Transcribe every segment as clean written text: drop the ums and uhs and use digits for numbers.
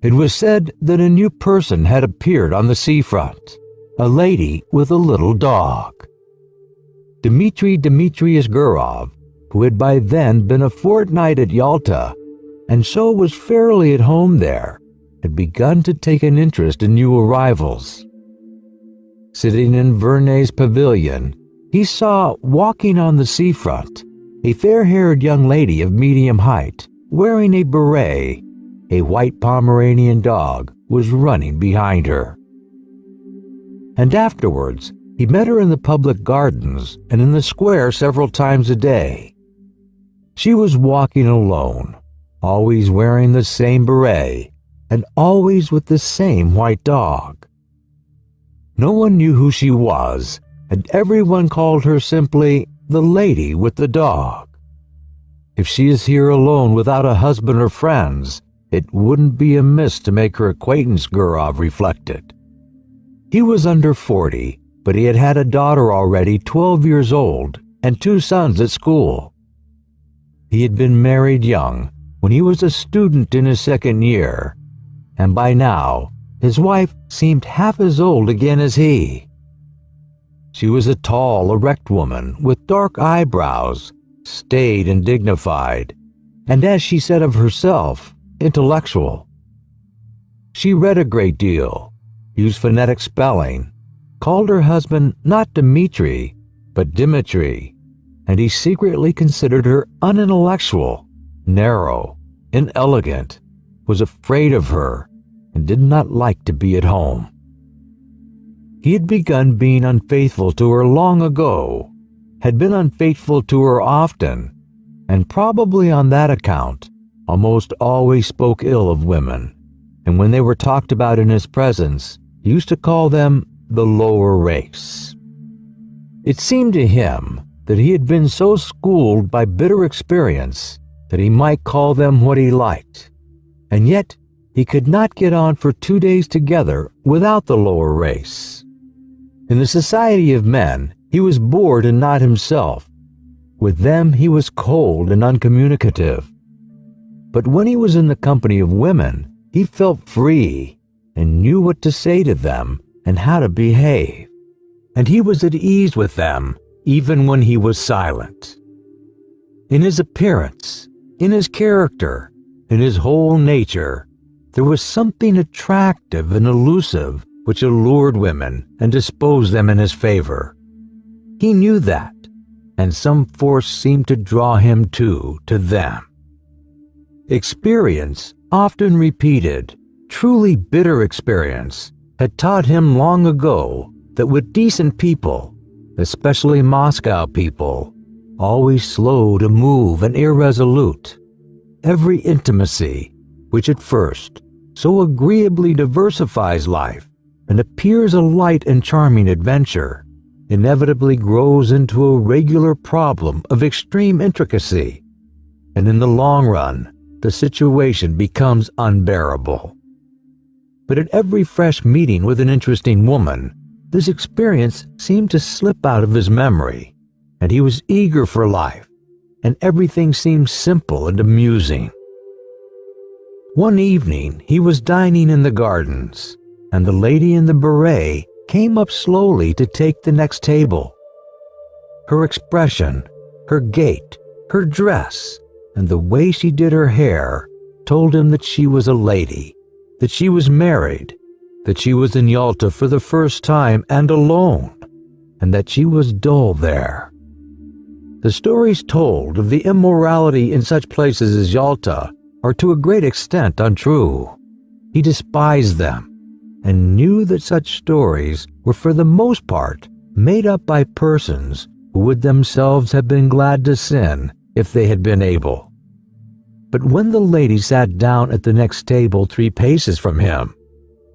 It was said that a new person had appeared on the seafront, a lady with a little dog. Dmitry Dmitrievich Gurov, who had by then been a fortnight at Yalta, and so was fairly at home there, had begun to take an interest in new arrivals. Sitting in Vernay's pavilion, he saw, walking on the seafront, a fair-haired young lady of medium height, wearing a beret. A white Pomeranian dog was running behind her. And afterwards, he met her in the public gardens and in the square several times a day. She was walking alone, always wearing the same beret, and always with the same white dog. No one knew who she was, and everyone called her simply the lady with the dog. If she is here alone without a husband or friends, it wouldn't be amiss to make her acquaintance, Gurov reflected. He was under 40, but he had had a daughter already 12 years old and 2 sons at school. He had been married young, when he was a student in his 2nd year, and by now his wife seemed half as old again as he. She was a tall, erect woman with dark eyebrows, staid and dignified, and as she said of herself, intellectual. She read a great deal, used phonetic spelling, called her husband not Dmitri, but Dimitri, and he secretly considered her unintellectual, narrow, inelegant, was afraid of her, and did not like to be at home. He had begun being unfaithful to her long ago, had been unfaithful to her often, and probably on that account almost always spoke ill of women, and when they were talked about in his presence, he used to call them the lower race. It seemed to him that he had been so schooled by bitter experience that he might call them what he liked, and yet he could not get on for 2 days together without the lower race. In the society of men, he was bored and not himself. With them he was cold and uncommunicative. But when he was in the company of women, he felt free and knew what to say to them and how to behave, and he was at ease with them even when he was silent. In his appearance, in his character, in his whole nature, there was something attractive and elusive which allured women and disposed them in his favor. He knew that, and some force seemed to draw him to them. Experience, often repeated, truly bitter experience, had taught him long ago that with decent people, especially Moscow people, always slow to move and irresolute, every intimacy, which at first so agreeably diversifies life and appears a light and charming adventure, inevitably grows into a regular problem of extreme intricacy, and in the long run, the situation becomes unbearable. But at every fresh meeting with an interesting woman, this experience seemed to slip out of his memory, and he was eager for life, and everything seemed simple and amusing. One evening he was dining in the gardens, and the lady in the beret came up slowly to take the next table. Her expression, her gait, her dress, and the way she did her hair told him that she was a lady, that she was married, that she was in Yalta for the first time and alone, and that she was dull there. The stories told of the immorality in such places as Yalta are to a great extent untrue. He despised them, and knew that such stories were for the most part made up by persons who would themselves have been glad to sin if they had been able. But when the lady sat down at the next table 3 paces from him,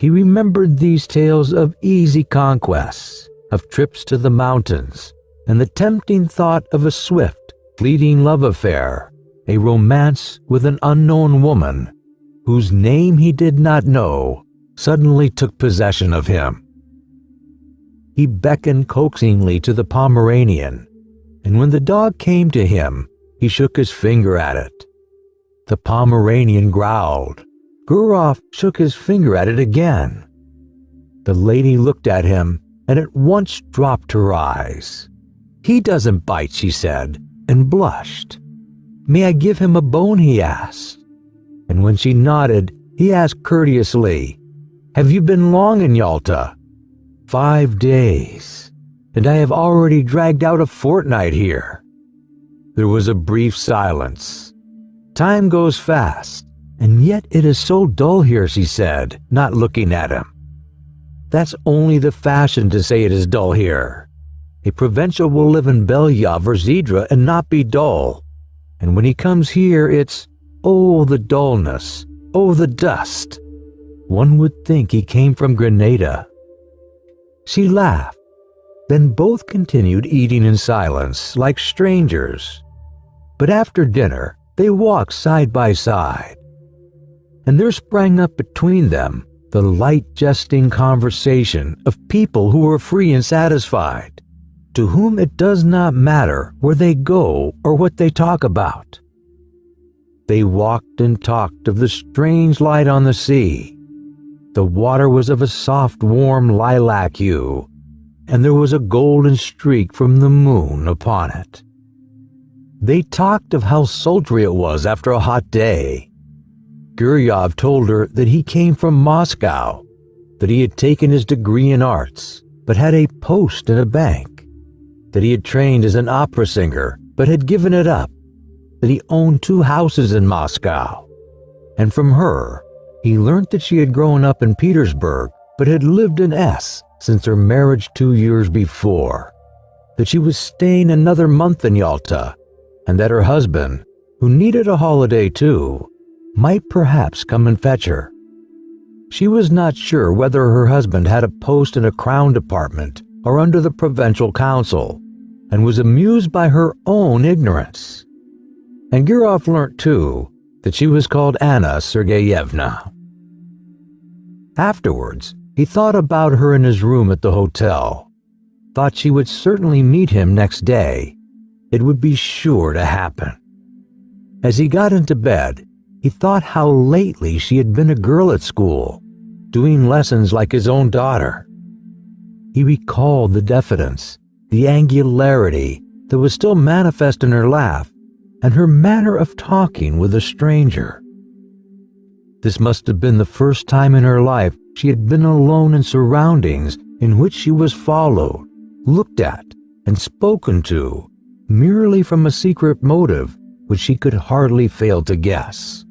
he remembered these tales of easy conquests, of trips to the mountains, and the tempting thought of a swift, fleeting love affair, a romance with an unknown woman, whose name he did not know, suddenly took possession of him. He beckoned coaxingly to the Pomeranian, and when the dog came to him, he shook his finger at it. The Pomeranian growled, Gurov shook his finger at it again. The lady looked at him and at once dropped her eyes. "He doesn't bite," she said, and blushed. "May I give him a bone?" he asked. And when she nodded, he asked courteously, "Have you been long in Yalta?" "5 days, and I have already dragged out a fortnight here." There was a brief silence. "Time goes fast, and yet it is so dull here," she said, not looking at him. "That's only the fashion to say it is dull here. A provincial will live in Belyaev or Zhidra and not be dull. And when he comes here, it's, oh, the dullness, oh, the dust. One would think he came from Grenada." She laughed. Then both continued eating in silence, like strangers. But after dinner, they walked side by side. And there sprang up between them the light jesting conversation of people who are free and satisfied, to whom it does not matter where they go or what they talk about. They walked and talked of the strange light on the sea. The water was of a soft, warm lilac hue, and there was a golden streak from the moon upon it. They talked of how sultry it was after a hot day. Guryov told her that he came from Moscow, that he had taken his degree in arts, but had a post in a bank, that he had trained as an opera singer, but had given it up, that he owned 2 houses in Moscow. And from her, he learnt that she had grown up in Petersburg, but had lived in S since her marriage 2 years before, that she was staying another month in Yalta, and that her husband, who needed a holiday too, might perhaps come and fetch her. She was not sure whether her husband had a post in a crown department or under the provincial council, and was amused by her own ignorance. And Gurov learnt too that she was called Anna Sergeyevna. Afterwards, he thought about her in his room at the hotel, thought she would certainly meet him next day. It would be sure to happen. As he got into bed, he thought how lately she had been a girl at school, doing lessons like his own daughter. He recalled the diffidence, the angularity that was still manifest in her laugh, and her manner of talking with a stranger. This must have been the first time in her life she had been alone in surroundings in which she was followed, looked at, and spoken to, merely from a secret motive which she could hardly fail to guess.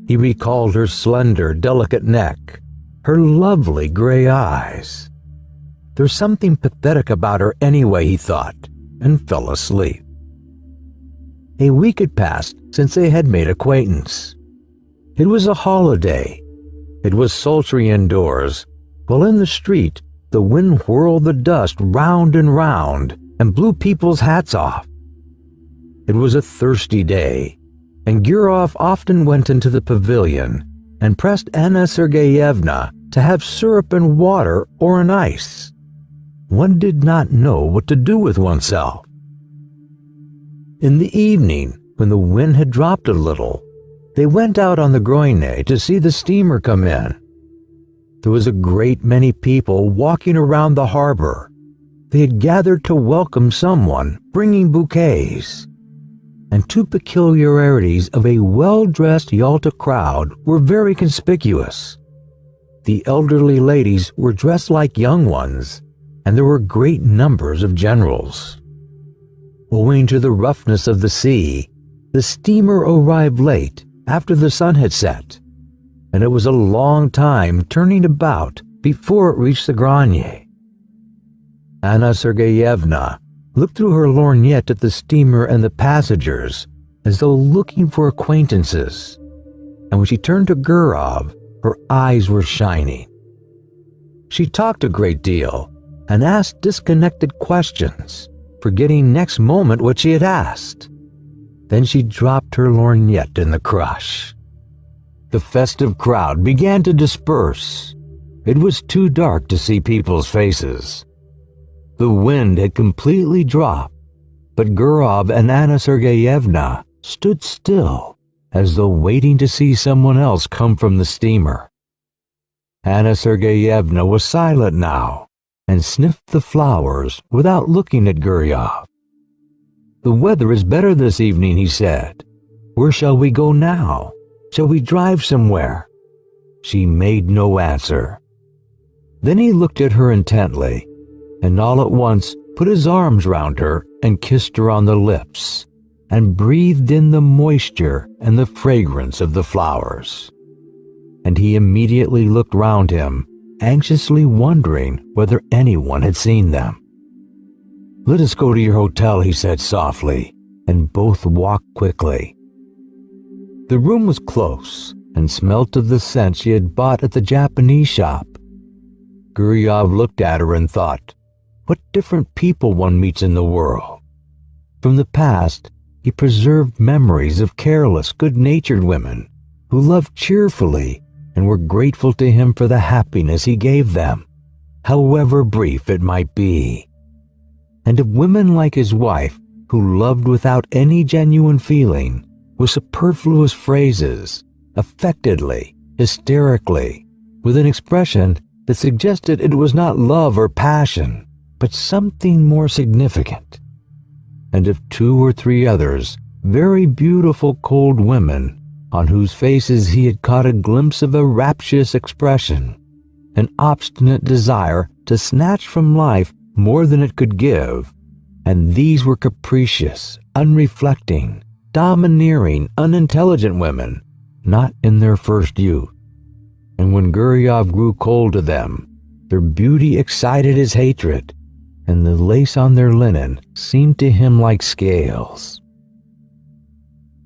He recalled her slender, delicate neck, her lovely gray eyes. There's something pathetic about her anyway, he thought, and fell asleep. A week had passed since they had made acquaintance. It was a holiday. It was sultry indoors, while in the street the wind whirled the dust round and round and blew people's hats off. It was a thirsty day, and Gurov often went into the pavilion and pressed Anna Sergeyevna to have syrup and water or an ice. One did not know what to do with oneself. In the evening, when the wind had dropped a little, they went out on the Groine to see the steamer come in. There was a great many people walking around the harbor. They had gathered to welcome someone, bringing bouquets. And 2 peculiarities of a well-dressed Yalta crowd were very conspicuous. The elderly ladies were dressed like young ones, and there were great numbers of generals. Owing to the roughness of the sea, the steamer arrived late after the sun had set, and it was a long time turning about before it reached the Granier. Anna Sergeyevna looked through her lorgnette at the steamer and the passengers as though looking for acquaintances, and when she turned to Gurov, her eyes were shining. She talked a great deal and asked disconnected questions, forgetting next moment what she had asked. Then she dropped her lorgnette in the crush. The festive crowd began to disperse. It was too dark to see people's faces. The wind had completely dropped, but Gurov and Anna Sergeyevna stood still, as though waiting to see someone else come from the steamer. Anna Sergeyevna was silent now and sniffed the flowers without looking at Guryov. "The weather is better this evening," he said. "Where shall we go now? Shall we drive somewhere?" She made no answer. Then he looked at her intently, and all at once put his arms round her and kissed her on the lips, and breathed in the moisture and the fragrance of the flowers. And he immediately looked round him, anxiously wondering whether anyone had seen them. "Let us go to your hotel," he said softly, and both walked quickly. The room was close and smelt of the scent she had bought at the Japanese shop. Guryov looked at her and thought, what different people one meets in the world. From the past, he preserved memories of careless, good-natured women who loved cheerfully and were grateful to him for the happiness he gave them, however brief it might be. And of women like his wife who loved without any genuine feeling, with superfluous phrases, affectedly, hysterically, with an expression that suggested it was not love or passion, but something more significant. And of 2 or 3 others, very beautiful cold women, on whose faces he had caught a glimpse of a rapturous expression, an obstinate desire to snatch from life more than it could give, and these were capricious, unreflecting, domineering, unintelligent women, not in their first youth. And when Guryov grew cold to them, their beauty excited his hatred, and the lace on their linen seemed to him like scales.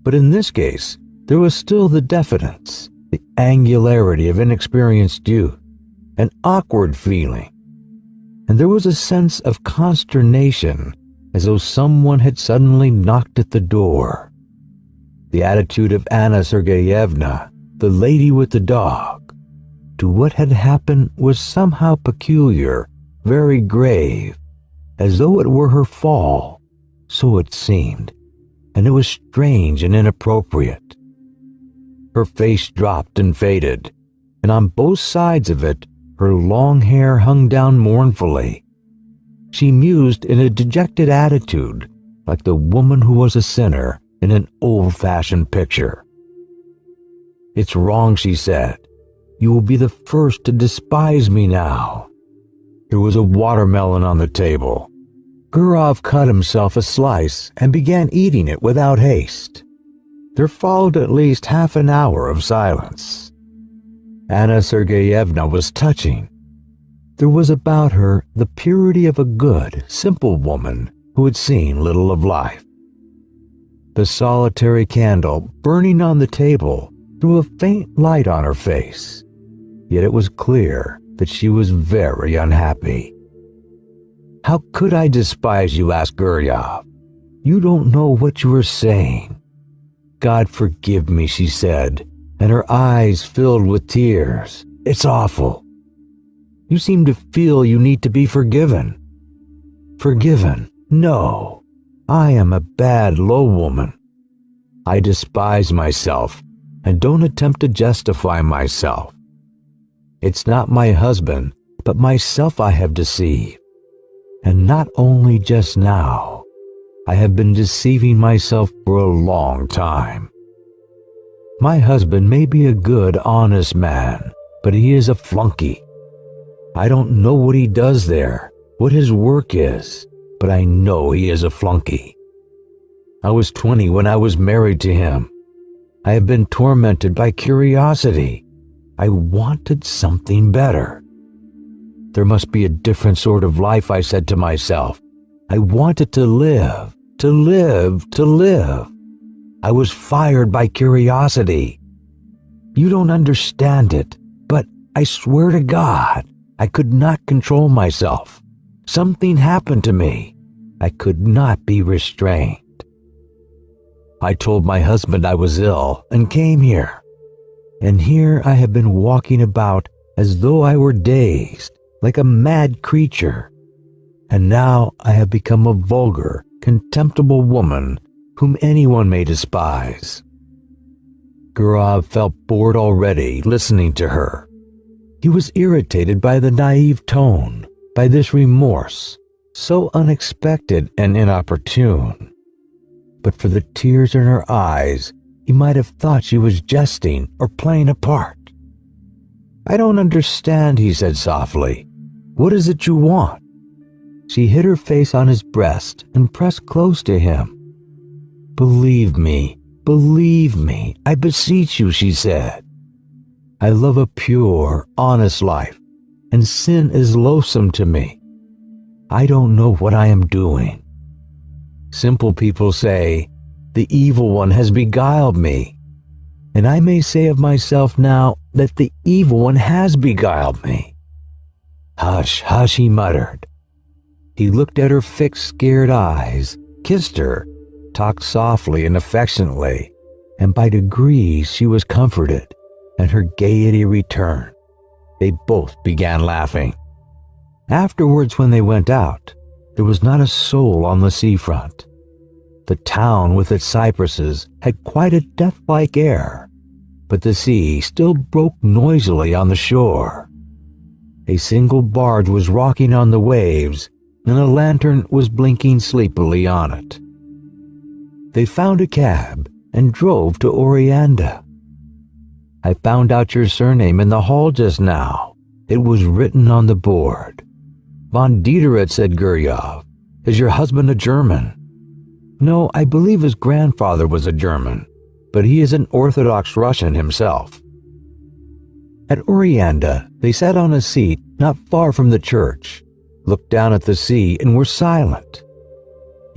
But in this case, there was still the diffidence, the angularity of inexperienced youth, an awkward feeling, and there was a sense of consternation as though someone had suddenly knocked at the door. The attitude of Anna Sergeyevna, the lady with the dog, to what had happened was somehow peculiar, very grave, as though it were her fall, so it seemed, and it was strange and inappropriate. Her face dropped and faded, and on both sides of it her long hair hung down mournfully. She mused in a dejected attitude, like the woman who was a sinner in an old-fashioned picture. "It's wrong," she said. "You will be the first to despise me now." There was a watermelon on the table. Gurov cut himself a slice and began eating it without haste. There followed at least half an hour of silence. Anna Sergeyevna was touching. There was about her the purity of a good, simple woman who had seen little of life. The solitary candle burning on the table threw a faint light on her face, yet it was clear that she was very unhappy. "How could I despise you?" asked Guryov. "You don't know what you are saying." "God forgive me," she said, and her eyes filled with tears. "It's awful. You seem to feel you need to be forgiven." "Forgiven? No. I am a bad, low woman. I despise myself and don't attempt to justify myself. It's not my husband, but myself I have deceived. And not only just now. I have been deceiving myself for a long time. My husband may be a good, honest man, but he is a flunky. I don't know what he does there, what his work is, but I know he is a flunky. I was 20 when I was married to him. I have been tormented by curiosity. I wanted something better. There must be a different sort of life, I said to myself. I wanted to live, to live, to live. I was fired by curiosity. You don't understand it, but I swear to God, I could not control myself. Something happened to me. I could not be restrained. I told my husband I was ill and came here. And here I have been walking about as though I were dazed, like a mad creature. And now I have become a vulgar, contemptible woman whom anyone may despise. Gurov felt bored already listening to her. He was irritated by the naive tone, by this remorse, so unexpected and inopportune. But for the tears in her eyes, he might have thought she was jesting or playing a part. "I don't understand," he said softly. "What is it you want?" She hid her face on his breast and pressed close to him. Believe me, I beseech you," she said. "I love a pure, honest life, and sin is loathsome to me. I don't know what I am doing. Simple people say, the evil one has beguiled me, and I may say of myself now that the evil one has beguiled me." "Hush, hush," he muttered. He looked at her fixed, scared eyes, kissed her, talked softly and affectionately, and by degrees she was comforted, and her gaiety returned. They both began laughing. Afterwards, when they went out, there was not a soul on the seafront. The town with its cypresses had quite a death-like air, but the sea still broke noisily on the shore. A single barge was rocking on the waves, and a lantern was blinking sleepily on it. They found a cab and drove to Oreanda. "I found out your surname in the hall just now. It was written on the board." "Von Diderot," said Guryov. "Is your husband a German?" "No, I believe his grandfather was a German, but he is an Orthodox Russian himself." At Oreanda, they sat on a seat not far from the church, looked down at the sea, and were silent.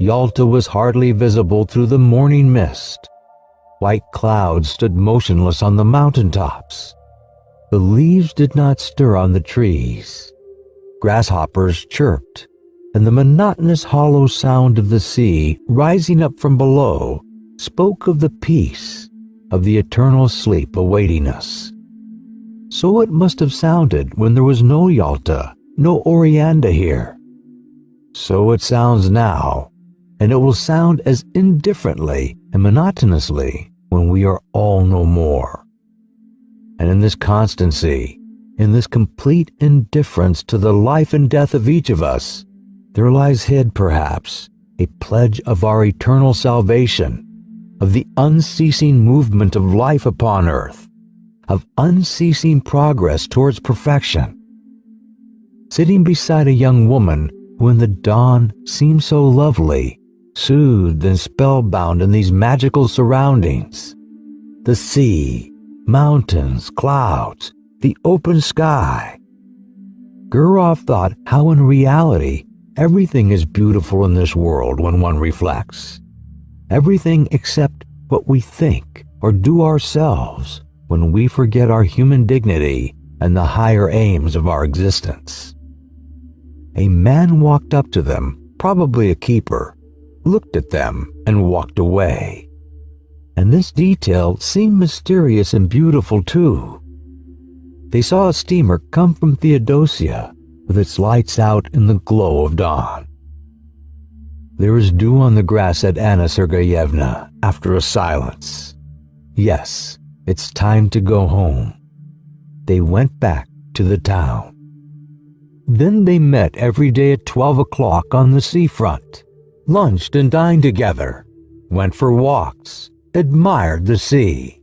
Yalta was hardly visible through the morning mist. White clouds stood motionless on the mountaintops. The leaves did not stir on the trees. Grasshoppers chirped, and the monotonous hollow sound of the sea rising up from below spoke of the peace, of the eternal sleep awaiting us. So it must have sounded when there was no Yalta, no Oreanda here. So it sounds now, and it will sound as indifferently and monotonously when we are all no more. And in this constancy, in this complete indifference to the life and death of each of us, there lies hid, perhaps, a pledge of our eternal salvation, of the unceasing movement of life upon earth, of unceasing progress towards perfection. Sitting beside a young woman who in the dawn seemed so lovely, soothed and spellbound in these magical surroundings, the sea, mountains, clouds, the open sky. Gurov thought how in reality everything is beautiful in this world when one reflects. Everything except what we think or do ourselves when we forget our human dignity and the higher aims of our existence. A man walked up to them, probably a keeper, looked at them, and walked away. And this detail seemed mysterious and beautiful too. They saw a steamer come from Theodosia with its lights out in the glow of dawn. "There is dew on the grass," said Anna Sergeyevna after a silence. "Yes, it's time to go home." They went back to the town. Then they met every day at 12 o'clock on the seafront, lunched and dined together, went for walks, admired the sea.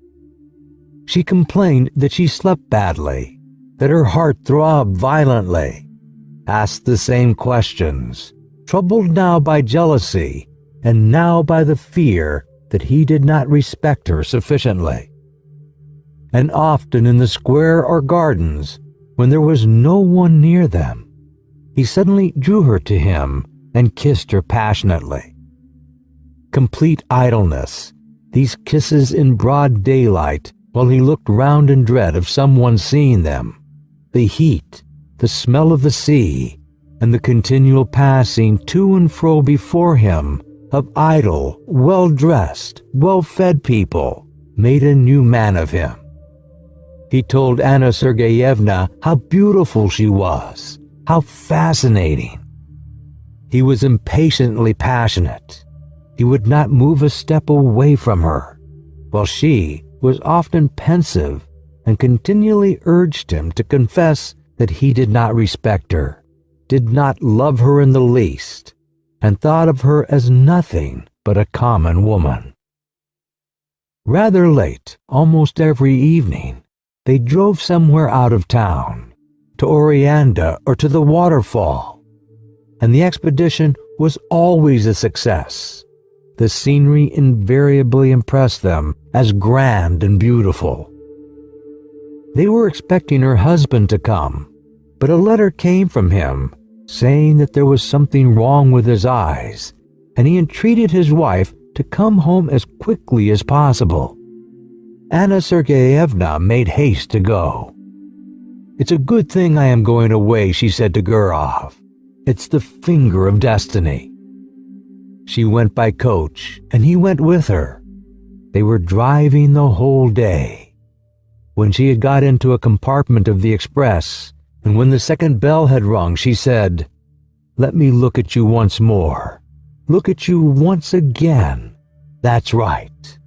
She complained that she slept badly, that her heart throbbed violently, asked the same questions, troubled now by jealousy and now by the fear that he did not respect her sufficiently. And often in the square or gardens, when there was no one near them, he suddenly drew her to him and kissed her passionately. Complete idleness, these kisses in broad daylight while he looked round in dread of someone seeing them, the heat, the smell of the sea, and the continual passing to and fro before him of idle, well-dressed, well-fed people, made a new man of him. He told Anna Sergeyevna how beautiful she was, how fascinating. He was impatiently passionate. He would not move a step away from her, while she, was often pensive and continually urged him to confess that he did not respect her, did not love her in the least, and thought of her as nothing but a common woman. Rather late, almost every evening, they drove somewhere out of town, to Oreanda or to the waterfall, and the expedition was always a success. The scenery invariably impressed them as grand and beautiful. They were expecting her husband to come, but a letter came from him saying that there was something wrong with his eyes, and he entreated his wife to come home as quickly as possible. Anna Sergeyevna made haste to go. "It's a good thing I am going away," she said to Gurov. "It's the finger of destiny." She went by coach, and he went with her. They were driving the whole day. When she had got into a compartment of the express, and when the second bell had rung, she said, "Let me look at you once more. Look at you once again. That's right."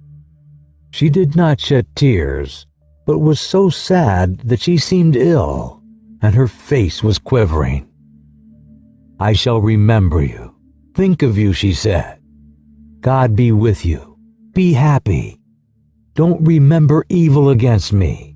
She did not shed tears, but was so sad that she seemed ill, and her face was quivering. "I shall remember you, think of you," she said. "God be with you. Be happy. Don't remember evil against me.